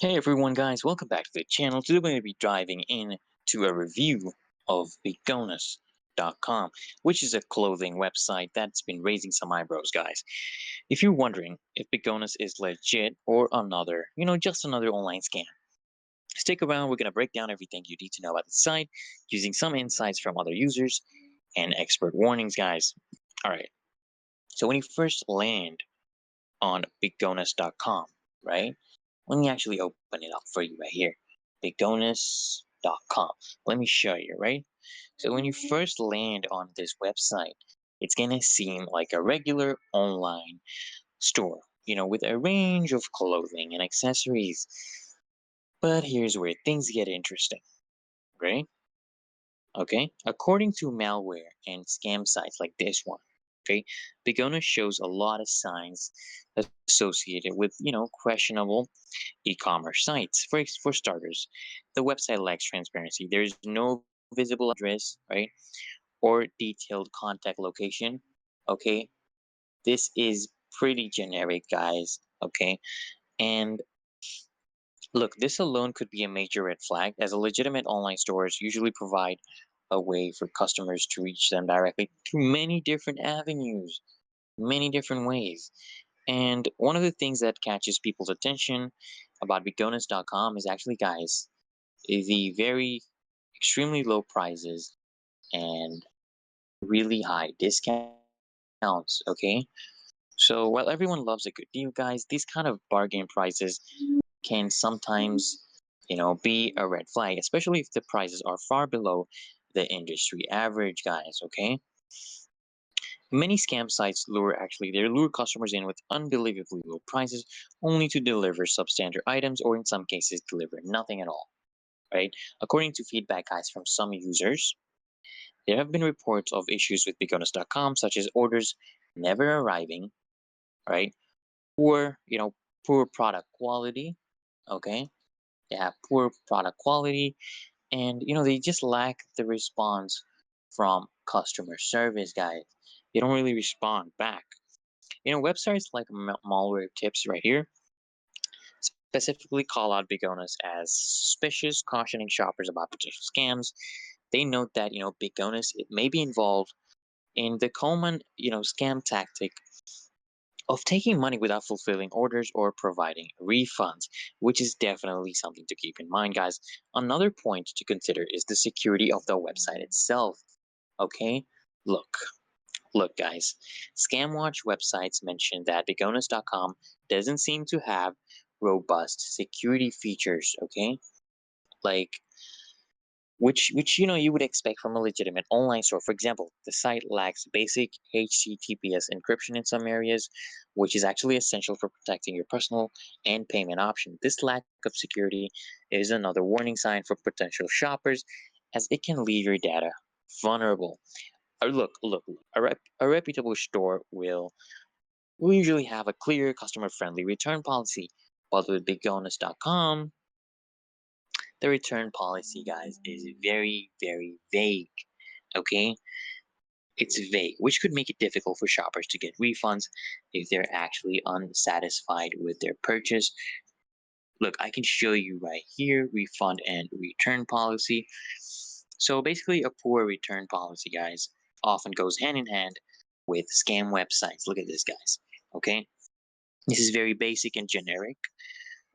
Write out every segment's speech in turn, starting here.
Hey everyone guys, welcome back to the channel. Today we're going to be diving into a review of Bigonus.com, which is a clothing website that's been raising some eyebrows, guys. If you're wondering if Bigonus is legit or another, just another online scam, stick around. We're going to break down everything you need to know about the site using some insights from other users and expert warnings, guys. Alright, so when you first land on Bigonus.com, right? Let me actually open it up for you right here. Bigonus.com. Let me show you, right? So when you first land on this website, it's gonna seem like a regular online store, with a range of clothing and accessories. But here's where things get interesting, right? Okay, according to malware and scam sites like this one, okay, Bigona shows a lot of signs associated with, questionable e-commerce sites. For starters, the website lacks transparency. There's no visible address, right, or detailed contact location. Okay, this is pretty generic, guys. Okay, and look, this alone could be a major red flag, as a legitimate online stores usually provide a way for customers to reach them directly through many different avenues, many different ways. And one of the things that catches people's attention about Bigonus.com is actually, guys, is the very extremely low prices and really high discounts. Okay, so while everyone loves a good deal, guys, these kind of bargain prices can sometimes, be a red flag, especially if the prices are far below the industry average, guys. Okay, many scam sites lure customers in with unbelievably low prices, only to deliver substandard items or in some cases deliver nothing at all. Right? According to feedback, guys, from some users, there have been reports of issues with Bigonus.com, such as orders never arriving, right? Poor, poor product quality. Okay, they have poor product quality, and they just lack the response from customer service, guys. They don't really respond back. Websites like malware tips right here specifically call out Bigonus as suspicious, cautioning shoppers about potential scams. They note that Bigonus it may be involved in the common scam tactic of taking money without fulfilling orders or providing refunds, which is definitely something to keep in mind, guys. Another point to consider is the security of the website itself. Okay, look, look, guys. ScamWatch websites mention that Bigonus.com doesn't seem to have robust security features. Okay, like which you would expect from a legitimate online store. For example, the site lacks basic HTTPS encryption in some areas, which is actually essential for protecting your personal and payment options. This lack of security is another warning sign for potential shoppers, as it can leave your data vulnerable. Look. A reputable store will usually have a clear, customer-friendly return policy, but with BigOnest.com, the return policy, guys, is very, very vague. Okay? It's vague, which could make it difficult for shoppers to get refunds if they're actually unsatisfied with their purchase. Look, I can show you right here refund and return policy. So basically, a poor return policy, guys, often goes hand in hand with scam websites. Look at this, guys. Okay? This is very basic and generic.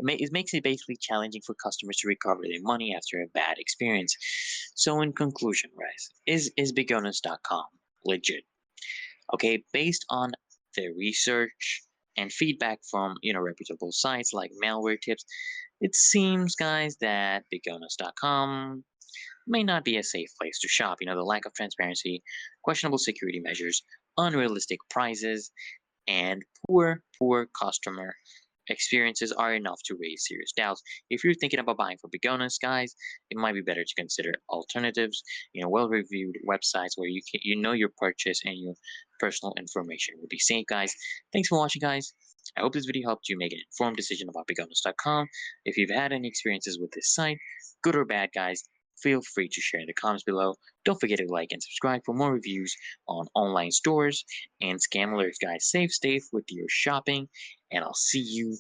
It makes it basically challenging for customers to recover their money after a bad experience. So in conclusion, guys, is Bigonus.com legit? Okay, based on the research and feedback from reputable sites like malware tips, it seems, guys, that Bigonus.com may not be a safe place to shop. The lack of transparency, questionable security measures, unrealistic prices, and poor customer experiences are enough to raise serious doubts. If you're thinking about buying from Bigonus, guys, it might be better to consider alternatives, well-reviewed websites where your purchase and your personal information will be safe, guys. Thanks for watching, guys. I hope this video helped you make an informed decision about Bigonus.com. If you've had any experiences with this site, good or bad, guys, feel free to share in the comments below. Don't forget to like and subscribe for more reviews on online stores and scam alerts, guys. Stay safe with your shopping, and I'll see you